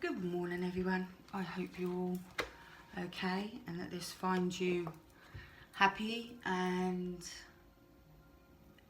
Good morning everyone. I hope you're all okay and that this finds you happy and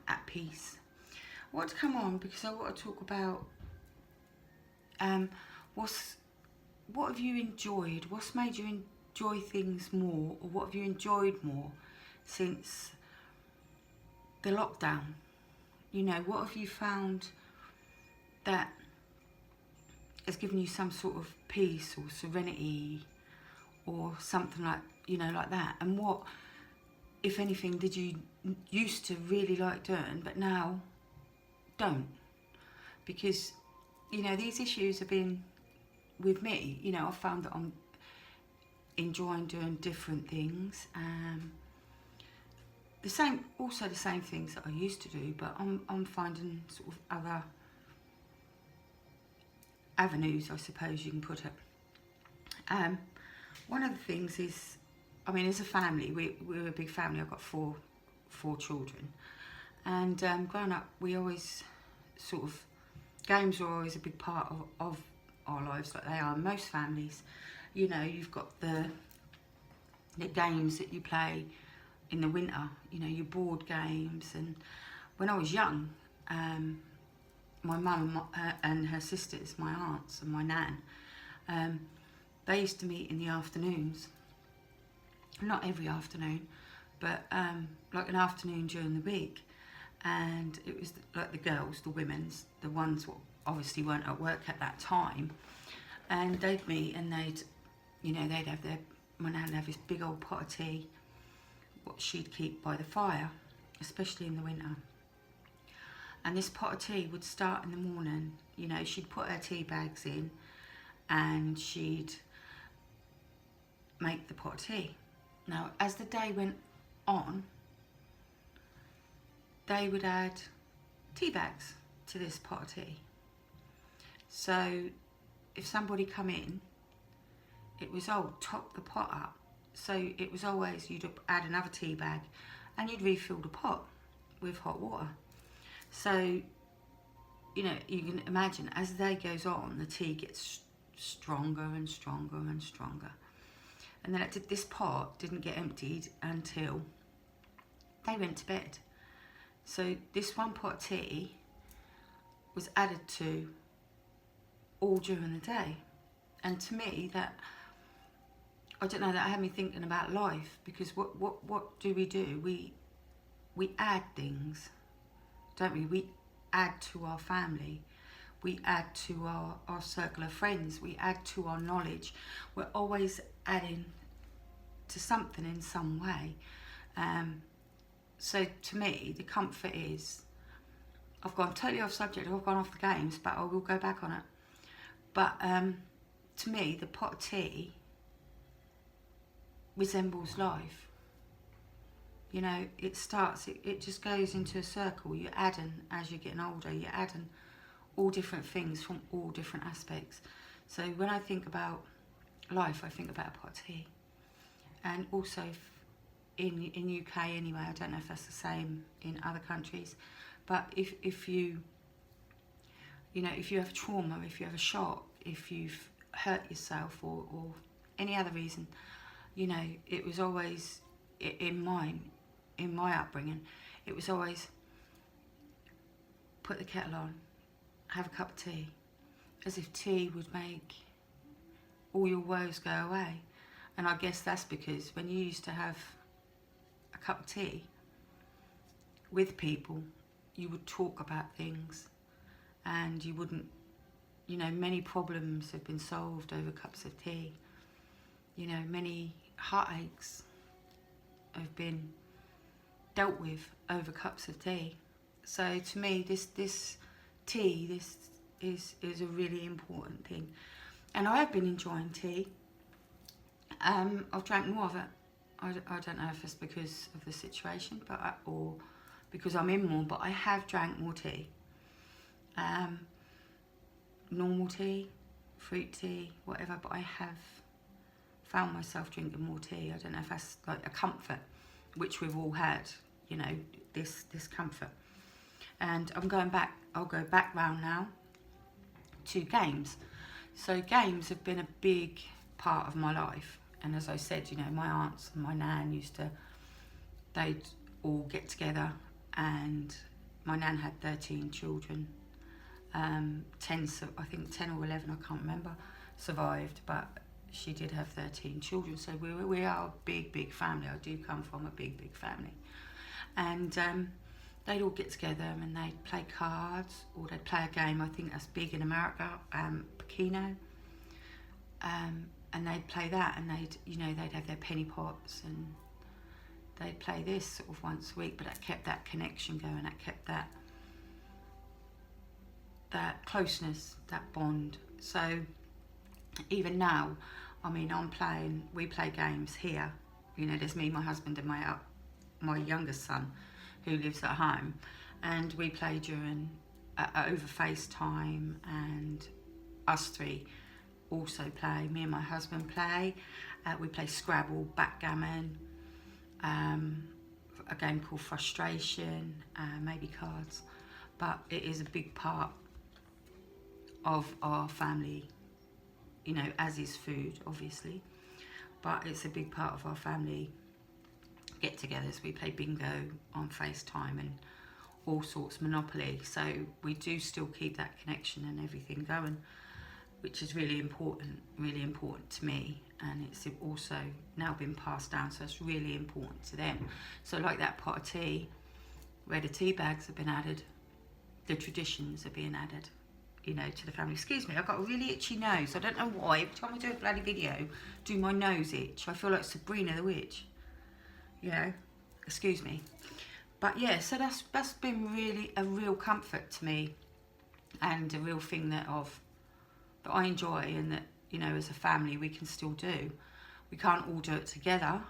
at peace. I want to come on because I want to talk about what have you enjoyed? What's made you enjoy things more, or what have you enjoyed more since the lockdown? You know, what have you found that has given you some sort of peace or serenity or something like, like that? And what, if anything, did you used to really like doing but now don't? Because, these issues have been with me. I've found that I'm enjoying doing different things. The same things that I used to do, but I'm finding sort of other avenues, I suppose you can put it. One of the things is, as a family, we're a big family. I've got four children, and growing up, we always sort of, games were always a big part of our lives, like they are in most families. You've got the games that you play in the winter, your board games. And when I was young, my mum and her sisters, my aunts and my nan, they used to meet in the afternoons. Not every afternoon, but like an afternoon during the week. And it was like the girls, the women's, the ones what obviously weren't at work at that time. And they'd meet and they'd have my nan would have this big old pot of tea, what she'd keep by the fire, especially in the winter. And this pot of tea would start in the morning. She'd put her tea bags in and she'd make the pot of tea. Now, as the day went on, they would add tea bags to this pot of tea. So if somebody come in, it was, top the pot up. So it was always, you'd add another tea bag and you'd refill the pot with hot water. So, you can imagine as the day goes on, the tea gets stronger and stronger and stronger. And then this pot didn't get emptied until they went to bed. So this one pot of tea was added to all during the day. And to me, that had me thinking about life, because what do? We add things, don't we? We add to our family, we add to our circle of friends, we add to our knowledge. We're always adding to something in some way. So to me, the comfort is, I've gone totally off subject, I've gone off the games, but I will go back on it. But to me, the pot of tea resembles life. It just goes into a circle. You're adding, as you're getting older, you're adding all different things from all different aspects. So when I think about life, I think about a pot of tea. And also in UK anyway, I don't know if that's the same in other countries, but if you have trauma, if you have a shock, if you've hurt yourself or any other reason, it was always, in my upbringing, it was always put the kettle on, have a cup of tea, as if tea would make all your woes go away. And I guess that's because when you used to have a cup of tea with people, you would talk about things, and you wouldn't, many problems have been solved over cups of tea. Many heartaches have been dealt with over cups of tea. So to me, this tea is a really important thing. And I have been enjoying tea. I've drank more of it. I don't know if it's because of the situation, or because I'm in more, but I have drank more tea. Normal tea, fruit tea, whatever, but I have found myself drinking more tea. I don't know if that's like a comfort, which we've all had, this comfort. And I'll go back round now to games. So games have been a big part of my life. And as I said, you know, my aunts and my nan they'd all get together, and my nan had 13 children. 10, I think 10 or 11, I can't remember, survived, but she did have 13 children. So we are a big family. I do come from a big family. And they'd all get together and they'd play cards, or they'd play a game, I think that's big in America, Pacino. And they'd play that, and they'd have their penny pots, and they'd play this sort of once a week, but that kept that connection going, that kept that closeness, that bond. So even now, I mean, we play games here. You know, there's me, my husband, and my youngest son, who lives at home, and we play during over FaceTime, and us three also play. Me and my husband play. We play Scrabble, backgammon, a game called Frustration, maybe cards. But it is a big part of our family, you know, as is food, obviously. But it's a big part of our family get-togethers. We play bingo on FaceTime and all sorts, Monopoly. So we do still keep that connection and everything going, which is really important to me. And it's also now been passed down, so it's really important to them. So like that pot of tea, where the tea bags have been added, the traditions are being added, you know, to the family. Excuse me, I've got a really itchy nose. I don't know why. Every time I do a bloody video, do my nose itch. I feel like Sabrina the Witch, you know. Excuse me. But yeah, so that's been really a real comfort to me, and a real thing that I enjoy, and that, you know, as a family we can still do. We can't all do it together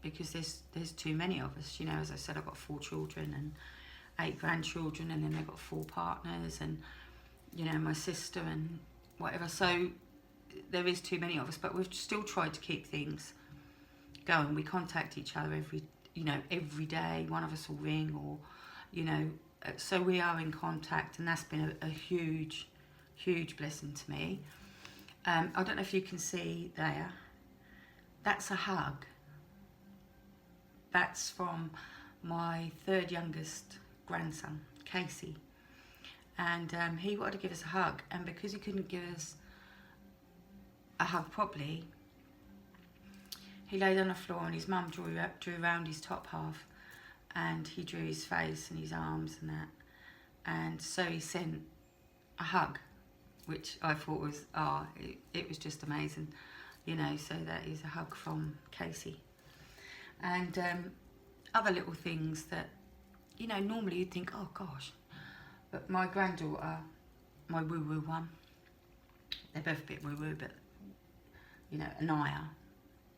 because there's too many of us. You know, as I said, I've got 4 children and 8 grandchildren, and then they've got 4 partners, and, you know, my sister and whatever. So there is too many of us, but we've still tried to keep things going. We contact each other every day. One of us will ring, or, you know, so we are in contact, and that's been a huge blessing to me. I don't know if you can see there, that's a hug. That's from my 3rd youngest grandson, Casey. And he wanted to give us a hug, and because he couldn't give us a hug properly, he laid on the floor, and his mum drew around his top half, and he drew his face and his arms and that. And so he sent a hug, which I thought was, it was just amazing, you know. So that is a hug from Casey. And other little things that, you know, normally you'd think, oh gosh, but my granddaughter, my woo-woo one, they're both a bit woo-woo, but, you know, Anaya,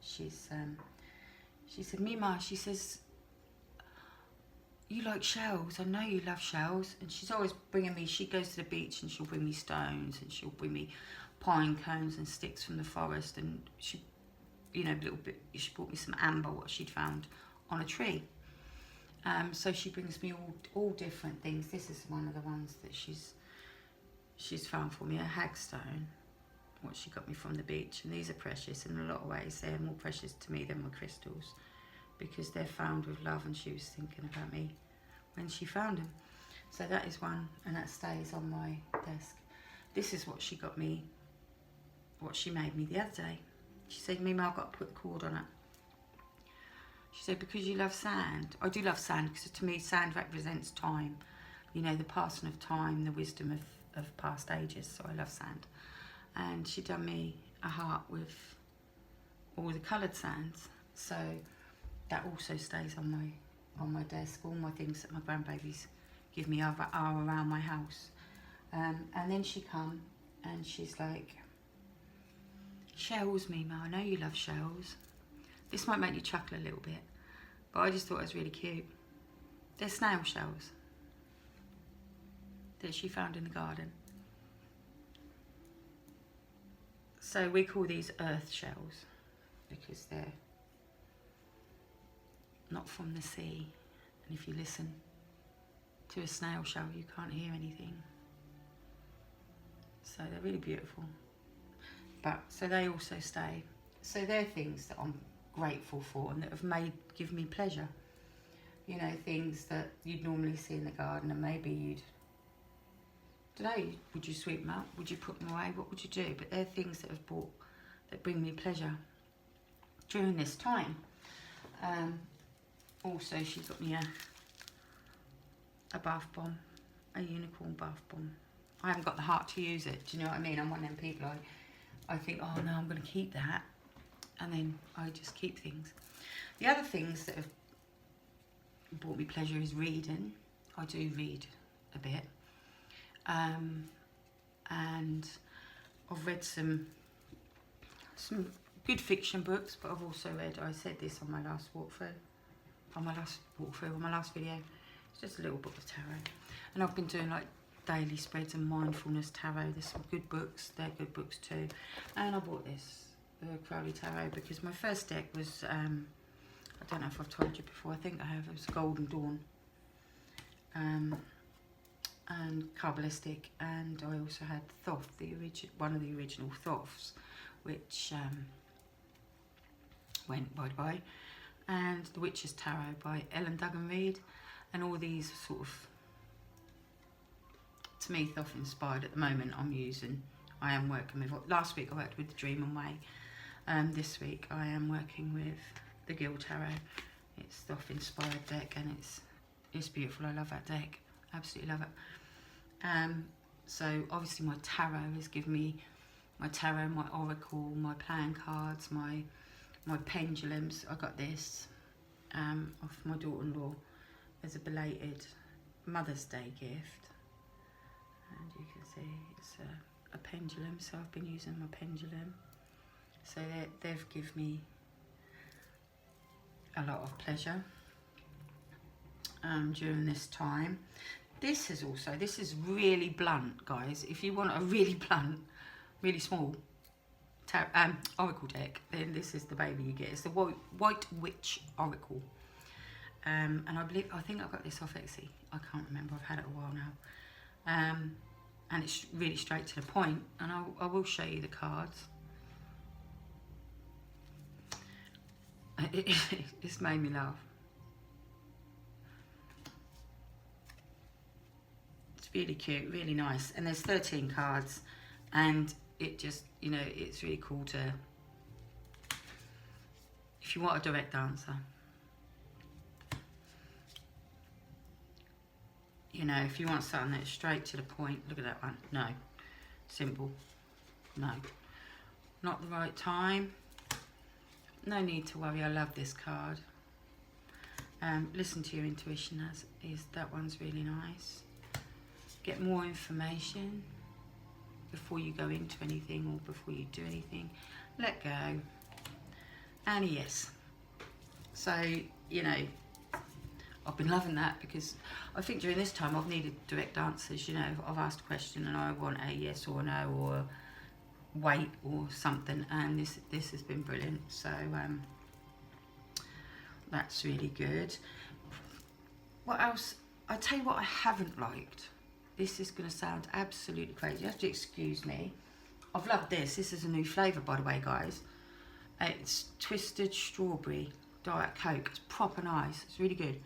she said, Mima, she says, you like shells, I know you love shells. And she's always bringing me, she goes to the beach and she'll bring me stones, and she'll bring me pine cones and sticks from the forest, and she, you know, she brought me some amber, what she'd found on a tree. So she brings me all different things. This is one of the ones that she's found for me, a hagstone, what she got me from the beach. And these are precious in a lot of ways. They're more precious to me than my crystals, because they're found with love, and she was thinking about me when she found them. So that is one, and that stays on my desk. This is what she got me, what she made me the other day. She said, Mima, I've got to put the cord on it. She said, because you love sand. I do love sand, because to me sand represents time, you know, the passing of time, the wisdom of past ages. So I love sand. And she done me a heart with all the coloured sands. So that also stays on my desk. All my things that my grandbabies give me are around my house. And then she come and she's like, shells, Mima, I know you love shells. This might make you chuckle a little bit, but I just thought it was really cute. They're snail shells that she found in the garden. So we call these earth shells because they're not from the sea. And if you listen to a snail shell, you can't hear anything. So they're really beautiful. but so they also stay. So they're things that I'm grateful for and that have give me pleasure. You know, things that you'd normally see in the garden, and maybe you'd, today, would you sweep them up? Would you put them away? What would you do? But they're things that that bring me pleasure during this time. Also, she got me a bath bomb, a unicorn bath bomb. I haven't got the heart to use it. Do you know what I mean? I'm one of them people, I think, oh no, I'm going to keep that. And then I just keep things. The other things that have brought me pleasure is reading. I do read a bit. And I've read some good fiction books, but I've also read, I said this on my last on my last video, it's just a little book of tarot. And I've been doing like daily spreads and mindfulness tarot. There's some good books, they're good books too. And I bought this, the Crowley Tarot, because my first deck was, I don't know if I've told you before, I think I have, it was Golden Dawn. And Kabbalistic, and I also had Thoth, one of the original Thoths, which went bye-bye, and The Witch's Tarot by Ellen Duggan Reid, and all these sort of, to me, Thoth inspired. At the moment I am working with, last week I worked with the Dream and Way, this week I am working with the Gil Tarot. It's Thoth inspired deck, and it's beautiful. I love that deck, absolutely love it. So obviously my tarot has given me my tarot, my oracle, my playing cards, my pendulums. I got this off my daughter-in-law as a belated Mother's Day gift, and you can see it's a pendulum, so I've been using my pendulum. So they've given me a lot of pleasure during this time. This is really blunt, guys. If you want a really blunt, really small oracle deck, then this is the baby you get. It's the White Witch Oracle. And I think I got this off Etsy. I can't remember, I've had it a while now. And it's really straight to the point, and I will show you the cards. It's made me laugh. Really cute, really nice, and there's 13 cards, and it just, you know, it's really cool to, if you want a direct answer, you know, if you want something that's straight to the point. Look at that one. No. Simple. No. Not the right time. No need to worry. I love this card. Listen to your intuition. That one's really nice. Get more information before you go into anything or before you do anything. Let go. And a yes. So, you know, I've been loving that, because I think during this time I've needed direct answers. You know, I've asked a question and I want a yes or no or wait or something, and this has been brilliant. So that's really good. What else? I'll tell you what I haven't liked. This is going to sound absolutely crazy. You have to excuse me. I've loved this. This is a new flavour, by the way, guys. It's Twisted Strawberry Diet Coke. It's proper nice. It's really good.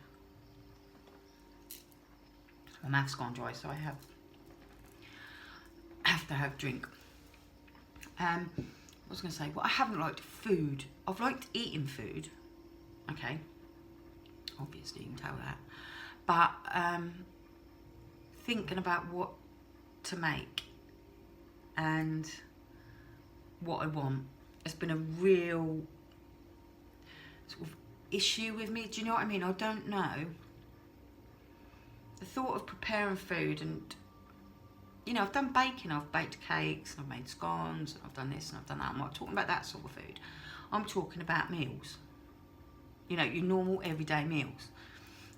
My mouth's gone dry, so I have to have a drink. I was going to say, what I haven't liked, food. I've liked eating food. Okay. Obviously, you can tell that. But thinking about what to make and what I want has been a real sort of issue with me. Do you know what I mean? I don't know. The thought of preparing food, and you know, I've done baking, I've baked cakes, I've made scones, I've done this and I've done that. I'm not talking about that sort of food. I'm talking about meals. You know, your normal everyday meals.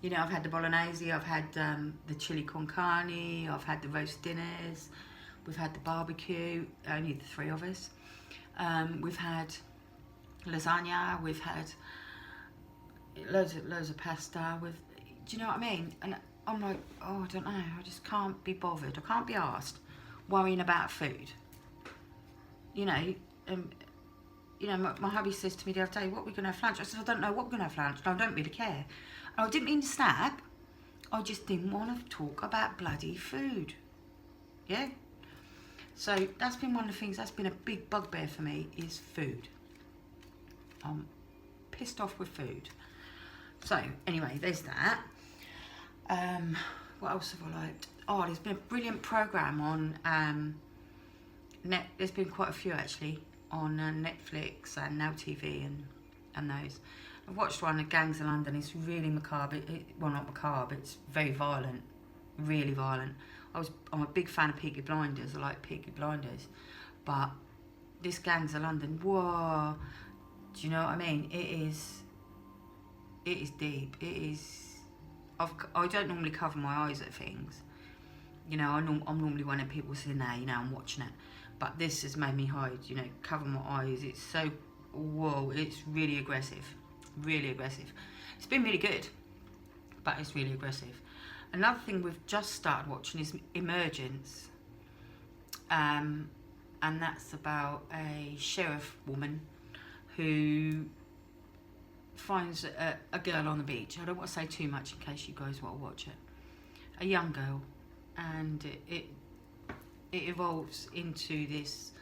You know, I've had the bolognese, I've had the chili con carne, I've had the roast dinners, we've had the barbecue, only the three of us. We've had lasagna, we've had loads of pasta. Do you know what I mean? And I'm like, oh, I don't know, I just can't be bothered. I can't be asked worrying about food. You know, you know, my hubby says to me the other day, what are we going to have for lunch? I said, I don't know what we're going to have for lunch. No, I don't really care. And I didn't mean to snap. I just didn't want to talk about bloody food. Yeah? So that's been one of the things, that's been a big bugbear for me, is food. I'm pissed off with food. So, anyway, there's that. What else have I liked? Oh, there's been a brilliant programme on, there's been quite a few actually, on Netflix and Now TV and those. I've watched one, The Gangs of London. It's really macabre. Well, not macabre, it's very violent, really violent. I'm a big fan of Peaky Blinders. I like Peaky Blinders, but this Gangs of London, whoa, do you know what I mean? It is deep. It is. I don't normally cover my eyes at things. You know, I'm normally one of people saying, "Nah, you know, I'm watching it," but this has made me hide. You know, cover my eyes. It's so, whoa, it's really aggressive. Really aggressive. It's been really good, but it's really aggressive. Another thing we've just started watching is Emergence, and that's about a sheriff woman who finds a girl on the beach. I don't want to say too much in case you guys want to watch it. A young girl, and it evolves into this,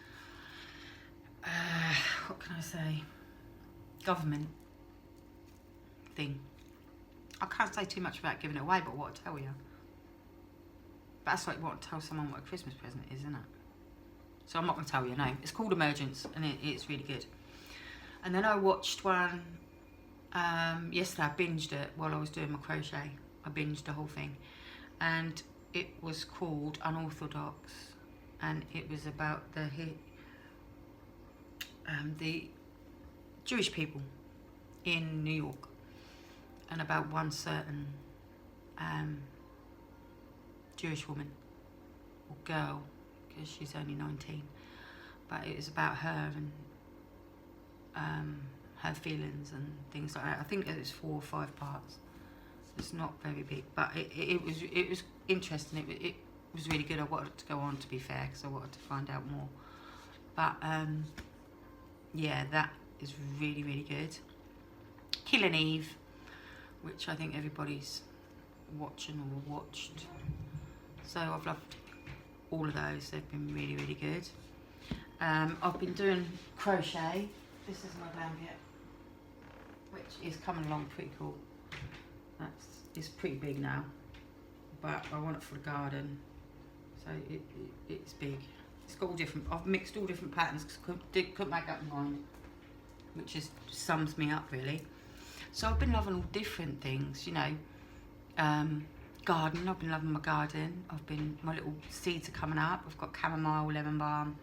what can I say, government thing. I can't say too much about giving it away, but what I tell you. But that's like what to tell someone what a Christmas present is, isn't it? So I'm not going to tell you, no. It's called Emergence, and it's really good. And then I watched one yesterday. I binged it while I was doing my crochet. I binged the whole thing. And it was called Unorthodox. And it was about the Jewish people in New York. And about one certain Jewish woman or girl, because she's only 19, but it was about her and her feelings and things like that. I think it was 4 or 5 parts. It's not very big, but it was interesting. It was really good. I wanted to go on, to be fair, because I wanted to find out more. But yeah, that is really, really good. Killing Eve, which I think everybody's watching or watched. So I've loved all of those. They've been really, really good. I've been doing crochet. This is my blanket, which is coming along pretty cool. It's pretty big now, but I want it for the garden, so it's big. It's got all different. I've mixed all different patterns because couldn't make up my mind, which just sums me up really. So I've been loving all different things, you know. Garden, I've been loving my garden. My little seeds are coming up. I've got chamomile, lemon balm.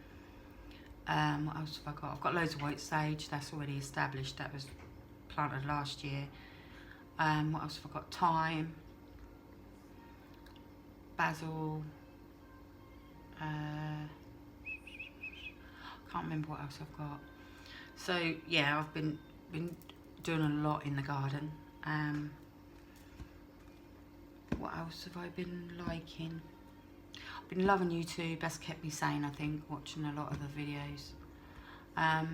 What else have I got? I've got loads of white sage. That's already established. That was planted last year. What else have I got? Thyme, basil. Can't remember what else I've got. So yeah, I've been doing a lot in the garden. What else have I been liking? I've been loving YouTube. That's kept me sane, I think, watching a lot of the videos. I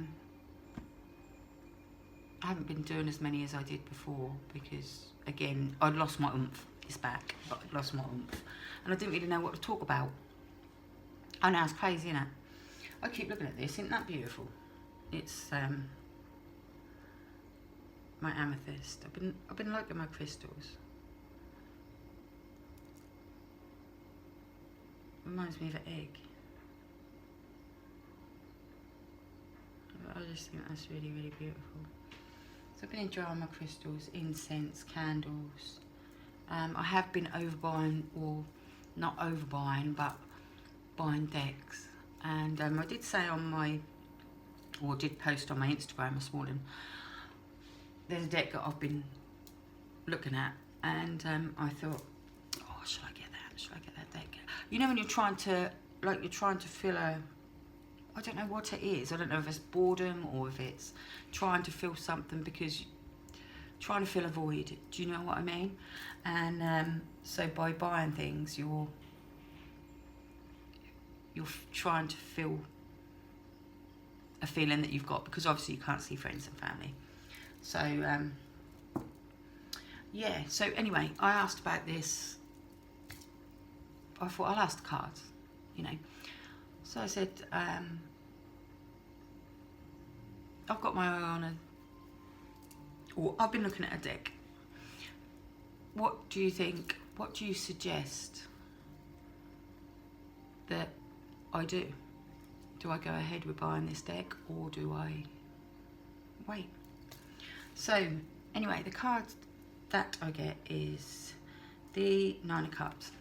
haven't been doing as many as I did before because, again, I'd lost my oomph. It's back, but I'd lost my oomph. And I didn't really know what to talk about. I know, it's crazy, isn't it? I keep looking at this. Isn't that beautiful? It's my amethyst. I've been liking my crystals. Reminds me of an egg. I just think that's really, really beautiful. So I've been enjoying my crystals, incense, candles. I have been overbuying, or not overbuying, but buying decks. And I did say did post on my Instagram this morning, there's a deck that I've been looking at, and I thought, oh, should I get that? Should I get that deck? You know when you're trying to fill a, I don't know what it is. I don't know if it's boredom or if it's trying to fill something because you're trying to fill a void. Do you know what I mean? And so by buying things, you're trying to fill a feeling that you've got, because obviously you can't see friends and family. So yeah, so anyway, I asked about this. I thought I'll ask the cards, you know. So I said, I've got my eye on I've been looking at a deck. What do you think, what do you suggest that I do? Do I go ahead with buying this deck, or do I wait? So anyway, the card that I get is the Nine of Cups.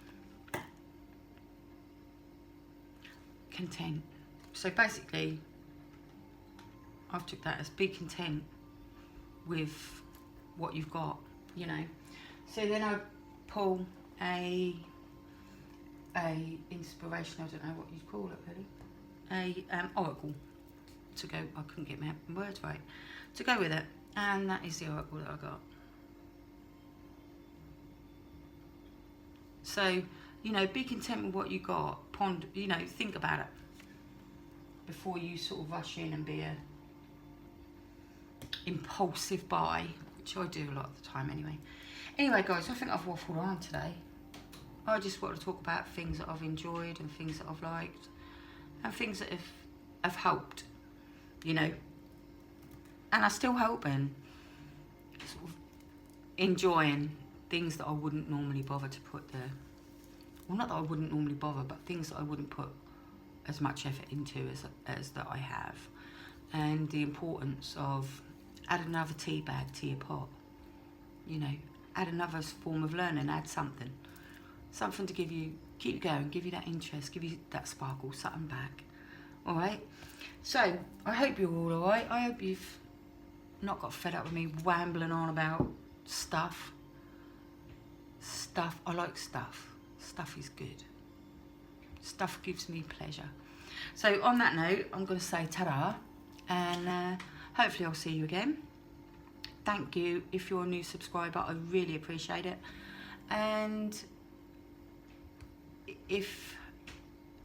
Content. So basically, I've took that as be content with what you've got, you know. So then I pull a inspiration, I don't know what you'd call it really, a oracle to go, I couldn't get my words right, to go with it, and that is the oracle that I got. So, you know, be content with what you got, ponder, you know, think about it before you sort of rush in and be a impulsive buy, which I do a lot of the time anyway. Anyway guys, I think I've waffled on today. I just want to talk about things that I've enjoyed and things that I've liked and things that have helped, you know, and I still hope and sort of enjoying things that I wouldn't normally bother to put there. Well, not that I wouldn't normally bother, but things that I wouldn't put as much effort into as that I have. And the importance of add another tea bag to your pot, you know, add another form of learning, add something to give you, keep you going, give you that interest, give you that sparkle, something back. All right, so I hope you're all right. I hope you've not got fed up with me wambling on about stuff. I like stuff. Stuff is good. Stuff gives me pleasure. So on that note, I'm going to say ta-da, and hopefully I'll see you again. Thank you if you're a new subscriber, I really appreciate it. And if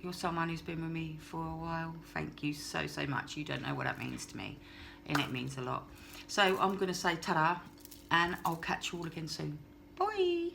you're someone who's been with me for a while, thank you so much. You don't know what that means to me, and it means a lot. So I'm going to say ta-da, and I'll catch you all again soon. Bye.